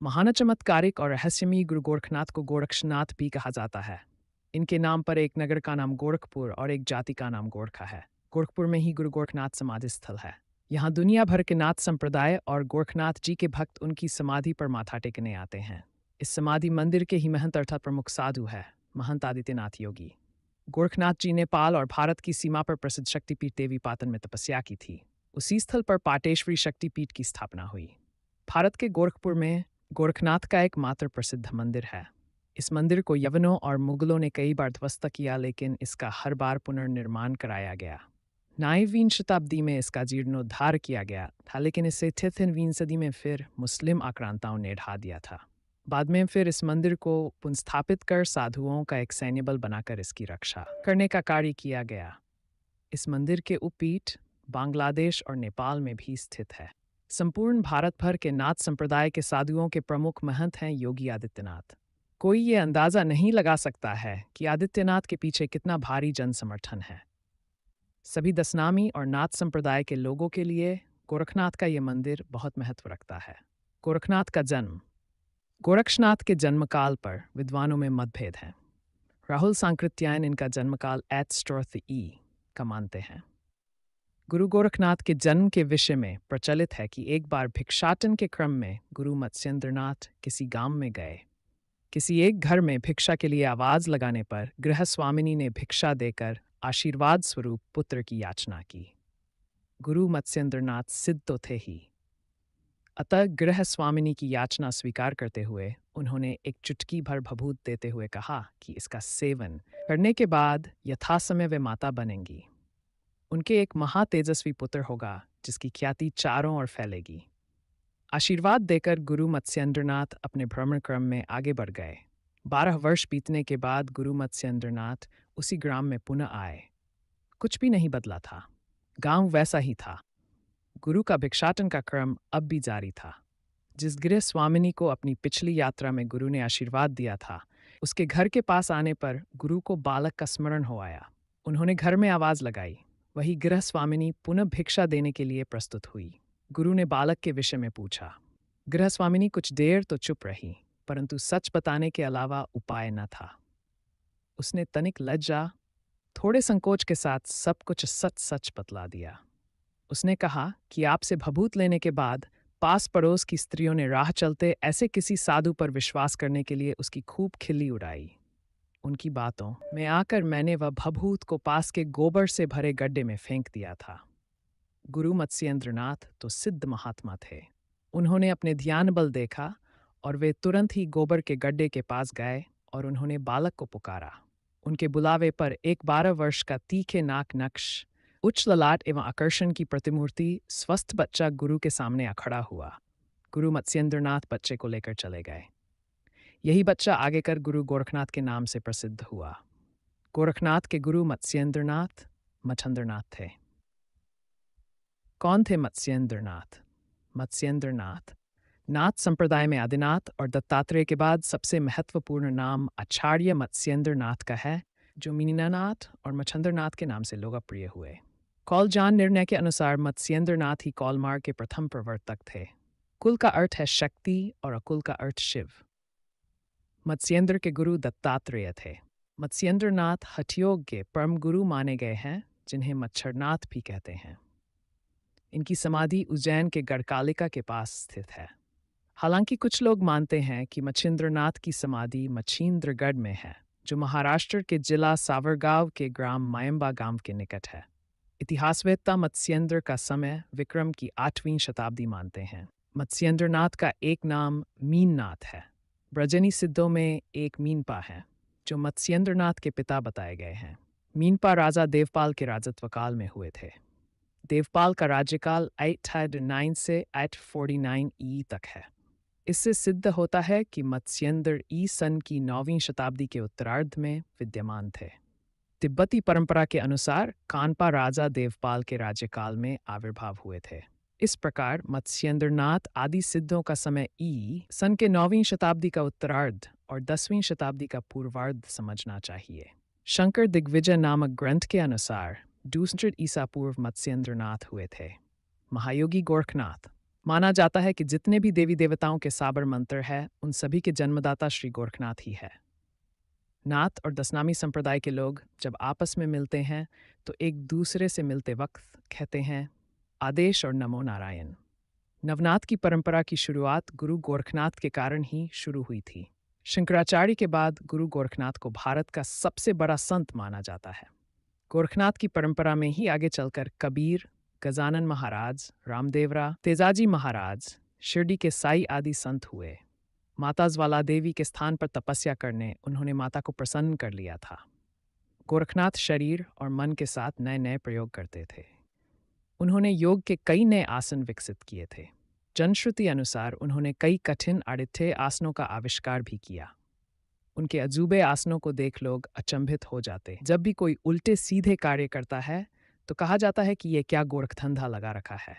महान चमत्कारिक और रहस्यमयी गुरु गोरखनाथ को गोरक्षनाथ भी कहा जाता है। इनके नाम पर एक नगर का नाम गोरखपुर और एक जाति का नाम गोरखा है। गोरखपुर में ही गुरु गोरखनाथ समाधि स्थल है। यहाँ दुनिया भर के नाथ संप्रदाय और गोरखनाथ जी के भक्त उनकी समाधि पर माथा टेकने आते हैं। इस समाधि मंदिर के ही महंत अर्थात प्रमुख साधु है महंत आदित्यनाथ योगी। गोरखनाथ जी नेपाल और भारत की सीमा पर प्रसिद्ध शक्तिपीठ देवी पाटन में तपस्या की थी। उसी स्थल पर पाटेश्वरी शक्तिपीठ की स्थापना हुई। भारत के गोरखपुर में गोरखनाथ का एक मात्र प्रसिद्ध मंदिर है। इस मंदिर को यवनों और मुगलों ने कई बार ध्वस्त किया, लेकिन इसका हर बार पुनर्निर्माण कराया गया। 9वीं शताब्दी में इसका जीर्णोद्धार किया गया था, लेकिन इसे 10वीं सदी में फिर मुस्लिम आक्रांताओं ने ढा दिया था। बाद में फिर इस मंदिर को पुनर्स्थापित कर साधुओं का एक सैन्य बल बनाकर इसकी रक्षा करने का कार्य किया गया। इस मंदिर के उपपीठ बांग्लादेश और नेपाल में भी स्थित है। संपूर्ण भारत भर के नाथ संप्रदाय के साधुओं के प्रमुख महंत हैं योगी आदित्यनाथ। कोई ये अंदाजा नहीं लगा सकता है कि आदित्यनाथ के पीछे कितना भारी जन समर्थन है। सभी दशनामी और नाथ संप्रदाय के लोगों के लिए गोरखनाथ का ये मंदिर बहुत महत्व रखता है। गोरखनाथ का जन्म। गोरक्षनाथ के जन्मकाल पर विद्वानों में मतभेद हैं। राहुल सांकृत्यायन इनका जन्मकाल ई का मानते हैं। गुरु गोरखनाथ के जन्म के विषय में प्रचलित है कि एक बार भिक्षाटन के क्रम में गुरु मत्स्येंद्रनाथ किसी गांव में गए। किसी एक घर में भिक्षा के लिए आवाज लगाने पर गृह स्वामिनी ने भिक्षा देकर आशीर्वाद स्वरूप पुत्र की याचना की। गुरु मत्स्येंद्रनाथ सिद्ध तो थे ही, अतः गृह स्वामिनी की याचना स्वीकार करते हुए उन्होंने एक चुटकी भर भभूत देते हुए कहा कि इसका सेवन करने के बाद यथासमय वे माता बनेंगी। उनके एक महातेजस्वी पुत्र होगा जिसकी ख्याति चारों ओर फैलेगी। आशीर्वाद देकर गुरु मत्स्येंद्रनाथ अपने भ्रमण क्रम में आगे बढ़ गए। 12 वर्ष बीतने के बाद गुरु मत्स्येंद्रनाथ उसी ग्राम में पुनः आए। कुछ भी नहीं बदला था, गांव वैसा ही था। गुरु का भिक्षाटन का क्रम अब भी जारी था। जिस गृह स्वामिनी को अपनी पिछली यात्रा में गुरु ने आशीर्वाद दिया था, उसके घर के पास आने पर गुरु को बालक का स्मरण हो आया। उन्होंने घर में आवाज लगाई। वही गृह स्वामिनी पुनः भिक्षा देने के लिए प्रस्तुत हुई। गुरु ने बालक के विषय में पूछा। गृह स्वामिनी कुछ देर तो चुप रही, परंतु सच बताने के अलावा उपाय न था। उसने तनिक लज्जा, थोड़े संकोच के साथ सब कुछ सच सच बतला दिया। उसने कहा कि आपसे भभूत लेने के बाद पास पड़ोस की स्त्रियों ने राह चलते ऐसे किसी साधु पर विश्वास करने के लिए उसकी खूब खिल्ली उड़ाई। उनकी बातों में आकर मैंने वह भभूत को पास के गोबर से भरे गड्ढे में फेंक दिया था। गुरु मत्स्येंद्रनाथ तो सिद्ध महात्मा थे। उन्होंने अपने ध्यान बल देखा और वे तुरंत ही गोबर के गड्ढे के पास गए और उन्होंने बालक को पुकारा। उनके बुलावे पर एक 12 वर्ष का तीखे नाक नक्श, उच्च ललाट एवं आकर्षण की प्रतिमूर्ति स्वस्थ बच्चा गुरु के सामने आ खड़ा हुआ। गुरु मत्स्येंद्रनाथ बच्चे को लेकर चले गए। यही बच्चा आगे कर गुरु गोरखनाथ के नाम से प्रसिद्ध हुआ। गोरखनाथ के गुरु मत्स्येंद्रनाथ मच्छंद्रनाथ थे। कौन थे मत्स्येंद्रनाथ? मत्स्येंद्रनाथ नाथ संप्रदाय में आदिनाथ और दत्तात्रेय के बाद सबसे महत्वपूर्ण नाम आचार्य मत्स्येंद्रनाथ का है, जो मीनानाथ और मच्छंद्रनाथ के नाम से लोकप्रिय हुए। कौलजान निर्णय के अनुसार मत्स्येंद्रनाथ ही कौलमार्ग के प्रथम प्रवर्तक थे। कुल का अर्थ है शक्ति और अकुल का अर्थ शिव। मत्स्येंद्र के गुरु दत्तात्रेय थे। मत्स्येंद्रनाथ हठयोग के परम गुरु माने गए हैं, जिन्हें मच्छरनाथ भी कहते हैं। इनकी समाधि उज्जैन के गढ़कालिका के पास स्थित है। हालांकि कुछ लोग मानते हैं कि मच्छिंद्रनाथ की समाधि मच्छिंद्रगढ़ में है, जो महाराष्ट्र के जिला सावरगांव के ग्राम मायंबा गांव के निकट है। इतिहासवेत्ता मत्स्येंद्र का समय विक्रम की 8वीं शताब्दी मानते हैं। मत्स्येंद्रनाथ का एक नाम मीननाथ है। ब्रजनी सिद्धों में एक मीनपा है, जो मत्स्येंद्रनाथ के पिता बताए गए हैं। मीनपा राजा देवपाल के राजत्व काल में हुए थे। देवपाल का राज्यकाल 809 से 849 ई तक है। इससे सिद्ध होता है कि मत्स्येंद्र ई सन की 9वीं शताब्दी के उत्तरार्ध में विद्यमान थे। तिब्बती परंपरा के अनुसार कानपा राजा देवपाल के राज्यकाल में आविर्भाव हुए थे। इस प्रकार मत्स्येंद्रनाथ आदि सिद्धों का समय ई सन के 9वीं शताब्दी का उत्तरार्ध और 10वीं शताब्दी का पूर्वार्ध समझना चाहिए। शंकर दिग्विजय नामक ग्रंथ के अनुसार 200 ईसा पूर्व मत्स्येंद्रनाथ हुए थे। महायोगी गोरखनाथ। माना जाता है कि जितने भी देवी देवताओं के साबर मंत्र है, उन सभी के जन्मदाता श्री गोरखनाथ ही है। नाथ और दशनामी संप्रदाय के लोग जब आपस में मिलते हैं तो एक दूसरे से मिलते वक्त कहते हैं आदेश और नमो नारायण। नवनाथ की परंपरा की शुरुआत गुरु गोरखनाथ के कारण ही शुरू हुई थी। शंकराचार्य के बाद गुरु गोरखनाथ को भारत का सबसे बड़ा संत माना जाता है। गोरखनाथ की परंपरा में ही आगे चलकर कबीर, गजानन महाराज, रामदेवरा, तेजाजी महाराज, शिरडी के साई आदि संत हुए। माता ज्वाला देवी के स्थान पर तपस्या करने उन्होंने माता को प्रसन्न कर लिया था। गोरखनाथ शरीर और मन के साथ नए नए प्रयोग करते थे। उन्होंने योग के कई नए आसन विकसित किए थे। जनश्रुति अनुसार उन्होंने कई कठिन आदित्य आसनों का आविष्कार भी किया। उनके अजूबे आसनों को देख लोग अचंभित हो जाते। जब भी कोई उल्टे सीधे कार्य करता है तो कहा जाता है कि ये क्या गोरखधंधा लगा रखा है।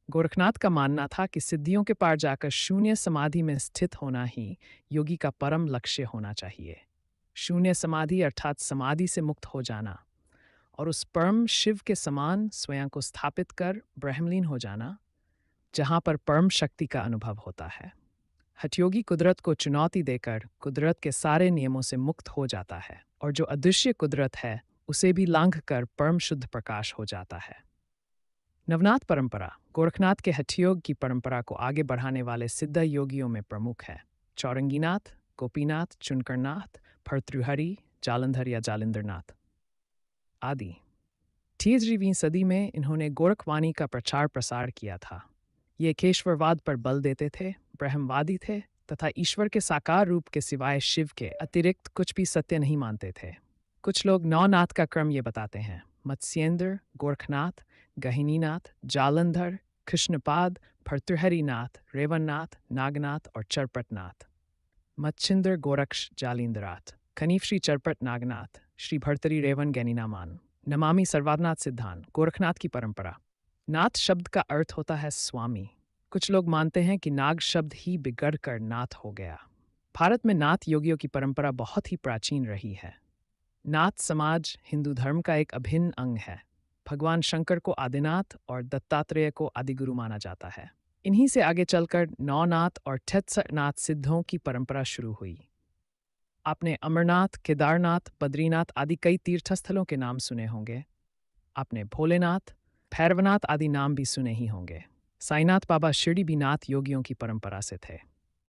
गोरखनाथ का मानना था कि सिद्धियों के पार जाकर शून्य समाधि में स्थित होना ही योगी का परम लक्ष्य होना चाहिए। शून्य समाधि अर्थात समाधि से मुक्त हो जाना और उस परम शिव के समान स्वयं को स्थापित कर ब्रह्मलीन हो जाना, जहाँ पर परम शक्ति का अनुभव होता है। हठयोगी कुदरत को चुनौती देकर कुदरत के सारे नियमों से मुक्त हो जाता है और जो अदृश्य कुदरत है उसे भी लांघ कर परम शुद्ध प्रकाश हो जाता है। नवनाथ परंपरा गोरखनाथ के हठयोग की परंपरा को आगे बढ़ाने वाले सिद्ध योगियों में प्रमुख है चौरंगीनाथ, गोपीनाथ, चुनकरनाथ, भर्तृहरि, जालंधर या जालिंदरनाथ आदि। 13वीं सदी में इन्होंने गोरखवाणी का प्रचार प्रसार किया था। ये केशवरवाद पर बल देते थे, ब्रह्मवादी थे तथा ईश्वर के साकार रूप के सिवाय शिव के अतिरिक्त कुछ भी सत्य नहीं मानते थे। कुछ लोग नौनाथ का क्रम ये बताते हैं: मत्स्येंद्र, गोरखनाथ, गहिनीनाथ, जालंधर, कृष्णपाद, भर्तृहरिनाथ, रेवन्नाथ, नागनाथ और चरपटनाथ। मच्छिंद्र गोरक्ष जालिंदराथ, खनीफ श्री चरपट नागनाथ, श्री भर्तरी रेवन गैनीनामान, नमामि सर्वाधनाथ सिद्धांत। गोरखनाथ की परंपरा। नाथ शब्द का अर्थ होता है स्वामी। कुछ लोग मानते हैं कि नाग शब्द ही बिगड़ कर नाथ हो गया। भारत में नाथ योगियों की परंपरा बहुत ही प्राचीन रही है। नाथ समाज हिंदू धर्म का एक अभिन्न अंग है। भगवान शंकर को आदिनाथ और दत्तात्रेय को आदिगुरु माना जाता है। इन्हीं से आगे चलकर नौनाथ और ठेत्सनाथ सिद्धों की परंपरा शुरू हुई। आपने अमरनाथ, केदारनाथ, बद्रीनाथ आदि कई तीर्थस्थलों के नाम सुने होंगे। आपने भोलेनाथ, भैरवनाथ आदि नाम भी सुने ही होंगे। साईनाथ बाबा शिरडी भी नाथ योगियों की परंपरा से थे।